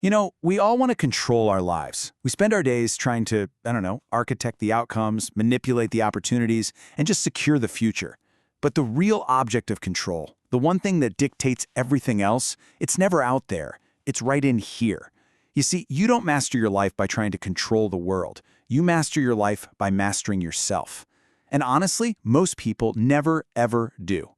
We all want to control our lives. We spend our days trying to, architect the outcomes, manipulate the opportunities, and just secure the future. But the real object of control, the one thing that dictates everything else, it's never out there. It's right in here. You see, you don't master your life by trying to control the world. You master your life by mastering yourself. And honestly, most people never, ever do.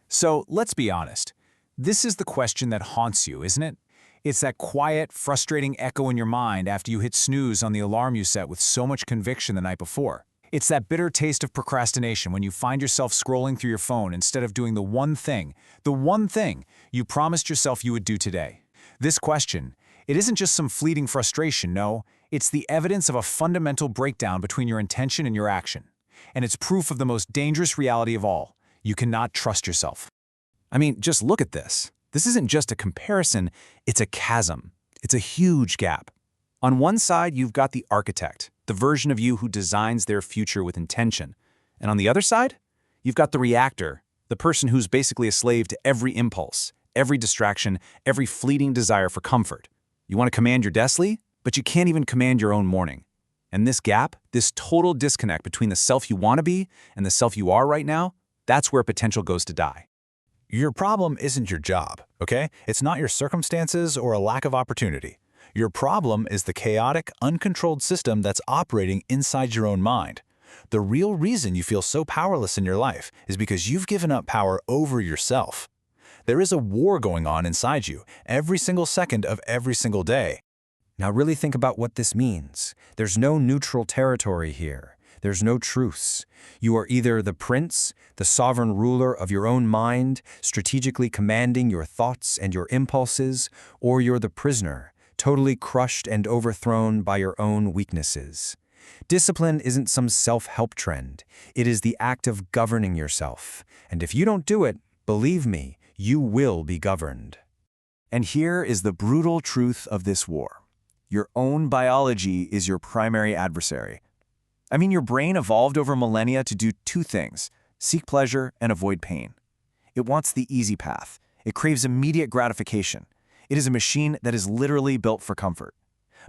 So let's be honest. This is the question that haunts you, isn't it? It's that quiet, frustrating echo in your mind after you hit snooze on the alarm you set with so much conviction the night before. It's that bitter taste of procrastination when you find yourself scrolling through your phone instead of doing the one thing you promised yourself you would do today. This question, it isn't just some fleeting frustration, no. It's the evidence of a fundamental breakdown between your intention and your action. And it's proof of the most dangerous reality of all. You cannot trust yourself. Just look at this. This isn't just a comparison, it's a chasm. It's a huge gap. On one side, you've got the architect, the version of you who designs their future with intention. And on the other side, you've got the reactor, the person who's basically a slave to every impulse, every distraction, every fleeting desire for comfort. You want to command your destiny, but you can't even command your own morning. And this gap, this total disconnect between the self you want to be and the self you are right now, that's where potential goes to die. Your problem isn't your job, okay? It's not your circumstances or a lack of opportunity. Your problem is the chaotic, uncontrolled system that's operating inside your own mind. The real reason you feel so powerless in your life is because you've given up power over yourself. There is a war going on inside you every single second of every single day. Now really think about what this means. There's no neutral territory here. There's no truce. You are either the prince, the sovereign ruler of your own mind, strategically commanding your thoughts and your impulses, or you're the prisoner, totally crushed and overthrown by your own weaknesses. Discipline isn't some self-help trend. It is the act of governing yourself. And if you don't do it, believe me, you will be governed. And here is the brutal truth of this war. Your own biology is your primary adversary. Your brain evolved over millennia to do two things: seek pleasure and avoid pain. It wants the easy path. It craves immediate gratification. It is a machine that is literally built for comfort.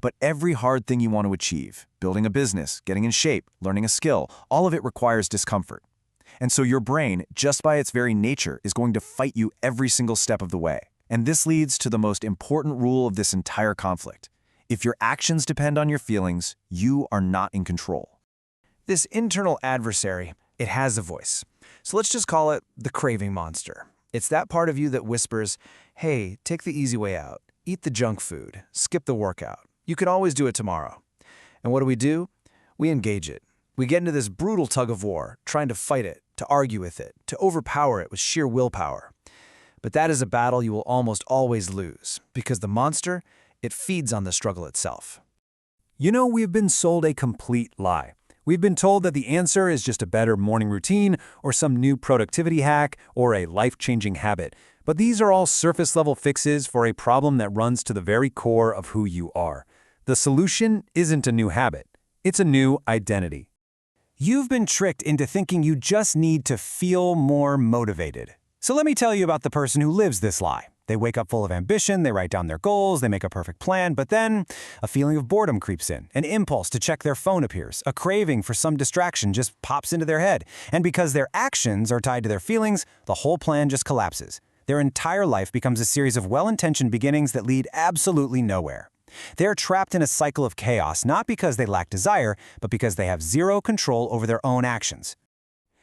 But every hard thing you want to achieve, building a business, getting in shape, learning a skill, all of it requires discomfort. And so your brain, just by its very nature, is going to fight you every single step of the way. And this leads to the most important rule of this entire conflict. If your actions depend on your feelings, you are not in control. This internal adversary, it has a voice. So let's just call it the craving monster. It's that part of you that whispers, hey, take the easy way out, eat the junk food, skip the workout. You can always do it tomorrow. And what do? We engage it. We get into this brutal tug of war, trying to fight it, to argue with it, to overpower it with sheer willpower. But that is a battle you will almost always lose, because the monster, it feeds on the struggle itself. We've been sold a complete lie. We've been told that the answer is just a better morning routine or some new productivity hack or a life-changing habit. But these are all surface-level fixes for a problem that runs to the very core of who you are. The solution isn't a new habit. It's a new identity. You've been tricked into thinking you just need to feel more motivated. So let me tell you about the person who lives this lie. They wake up full of ambition, they write down their goals, they make a perfect plan, but then a feeling of boredom creeps in. An impulse to check their phone appears. A craving for some distraction just pops into their head. And because their actions are tied to their feelings, the whole plan just collapses. Their entire life becomes a series of well-intentioned beginnings that lead absolutely nowhere. They're trapped in a cycle of chaos, not because they lack desire, but because they have zero control over their own actions.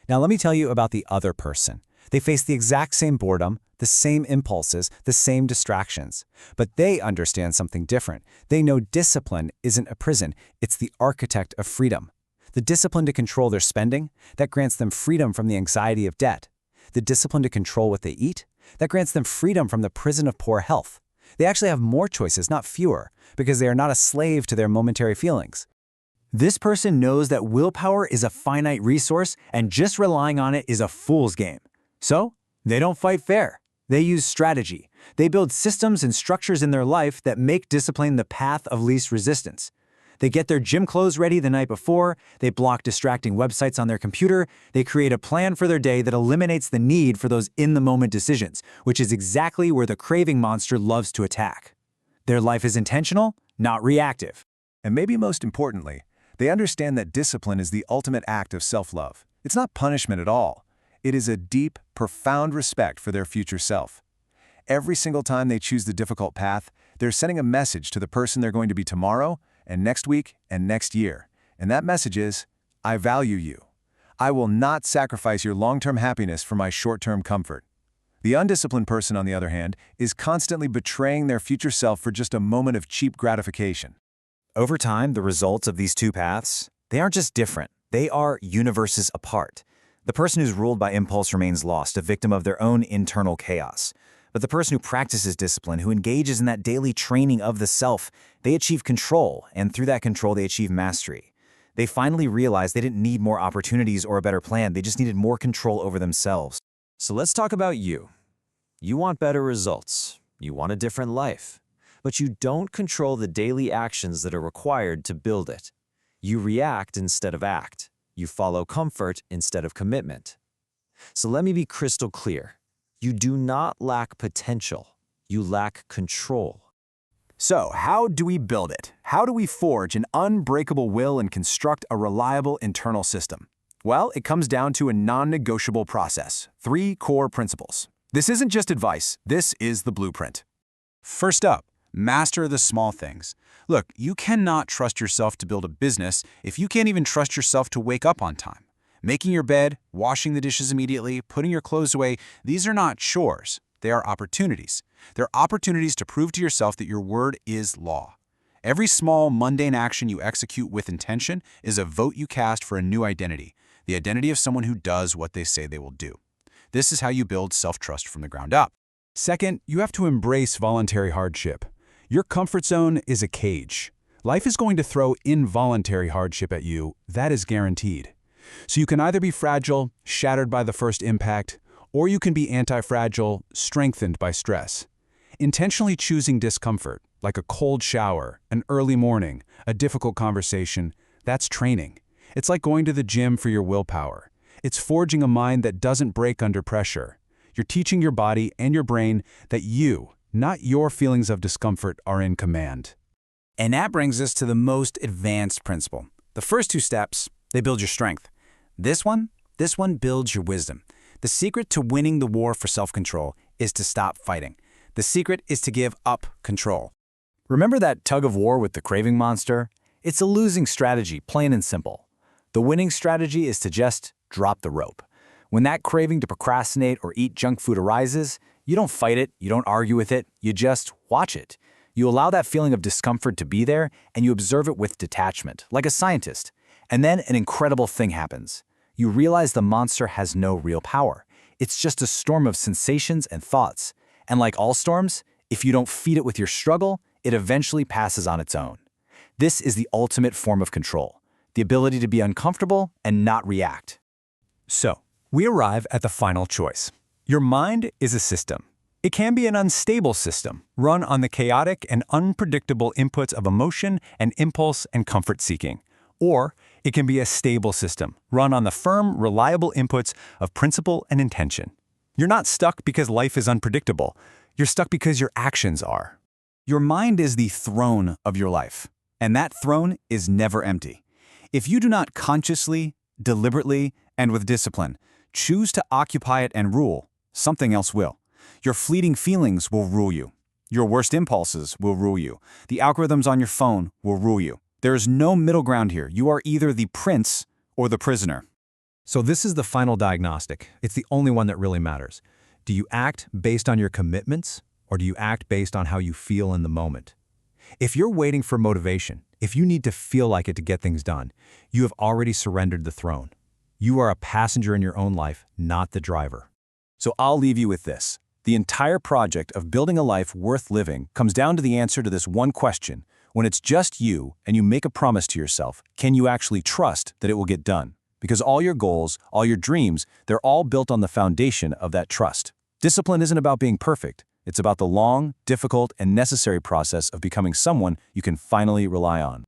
Now let me tell you about the other person. They face the exact same boredom, the same impulses, the same distractions. But they understand something different. They know discipline isn't a prison, it's the architect of freedom. The discipline to control their spending, that grants them freedom from the anxiety of debt. The discipline to control what they eat, that grants them freedom from the prison of poor health. They actually have more choices, not fewer, because they are not a slave to their momentary feelings. This person knows that willpower is a finite resource, and just relying on it is a fool's game. So, they don't fight fair. They use strategy. They build systems and structures in their life that make discipline the path of least resistance. They get their gym clothes ready the night before, they block distracting websites on their computer, they create a plan for their day that eliminates the need for those in-the-moment decisions, which is exactly where the craving monster loves to attack. Their life is intentional, not reactive. And maybe most importantly, they understand that discipline is the ultimate act of self-love. It's not punishment at all. It is a deep, profound respect for their future self. Every single time they choose the difficult path, they're sending a message to the person they're going to be tomorrow, and next week, and next year. And that message is, I value you. I will not sacrifice your long-term happiness for my short-term comfort. The undisciplined person, on the other hand, is constantly betraying their future self for just a moment of cheap gratification. Over time, the results of these two paths, they aren't just different, they are universes apart. The person who's ruled by impulse remains lost, a victim of their own internal chaos. But the person who practices discipline, who engages in that daily training of the self, they achieve control, and through that control, they achieve mastery. They finally realize they didn't need more opportunities or a better plan, they just needed more control over themselves. So let's talk about you. You want better results. You want a different life. But you don't control the daily actions that are required to build it. You react instead of act. You follow comfort instead of commitment. So let me be crystal clear. You do not lack potential. You lack control. So, how do we build it? How do we forge an unbreakable will and construct a reliable internal system? Well, it comes down to a non-negotiable process, 3 core principles. This isn't just advice, this is the blueprint. First up, master the small things. Look, you cannot trust yourself to build a business if you can't even trust yourself to wake up on time. Making your bed, washing the dishes immediately, putting your clothes away, these are not chores. They are opportunities. They're opportunities to prove to yourself that your word is law. Every small, mundane action you execute with intention is a vote you cast for a new identity, the identity of someone who does what they say they will do. This is how you build self-trust from the ground up. Second, you have to embrace voluntary hardship. Your comfort zone is a cage. Life is going to throw involuntary hardship at you, that is guaranteed. So you can either be fragile, shattered by the first impact, or you can be anti-fragile, strengthened by stress. Intentionally choosing discomfort, like a cold shower, an early morning, a difficult conversation, that's training. It's like going to the gym for your willpower. It's forging a mind that doesn't break under pressure. You're teaching your body and your brain that you, not your feelings of discomfort, are in command. And that brings us to the most advanced principle. The first 2 steps, they build your strength. This one builds your wisdom. The secret to winning the war for self-control is to stop fighting. The secret is to give up control. Remember that tug of war with the craving monster? It's a losing strategy, plain and simple. The winning strategy is to just drop the rope. When that craving to procrastinate or eat junk food arises, you don't fight it, you don't argue with it, you just watch it. You allow that feeling of discomfort to be there, and you observe it with detachment, like a scientist. And then an incredible thing happens. You realize the monster has no real power. It's just a storm of sensations and thoughts. And like all storms, if you don't feed it with your struggle, it eventually passes on its own. This is the ultimate form of control, the ability to be uncomfortable and not react. So, we arrive at the final choice. Your mind is a system. It can be an unstable system, run on the chaotic and unpredictable inputs of emotion and impulse and comfort seeking. Or it can be a stable system, run on the firm, reliable inputs of principle and intention. You're not stuck because life is unpredictable. You're stuck because your actions are. Your mind is the throne of your life, and that throne is never empty. If you do not consciously, deliberately, and with discipline choose to occupy it and rule, something else will. Your fleeting feelings will rule you. Your worst impulses will rule you. The algorithms on your phone will rule you. There is no middle ground here. You are either the prince or the prisoner. So this is the final diagnostic. It's the only one that really matters. Do you act based on your commitments, or do you act based on how you feel in the moment? If you're waiting for motivation, if you need to feel like it to get things done, you have already surrendered the throne. You are a passenger in your own life, not the driver. So I'll leave you with this. The entire project of building a life worth living comes down to the answer to this one question. When it's just you and you make a promise to yourself, can you actually trust that it will get done? Because all your goals, all your dreams, they're all built on the foundation of that trust. Discipline isn't about being perfect. It's about the long, difficult, and necessary process of becoming someone you can finally rely on.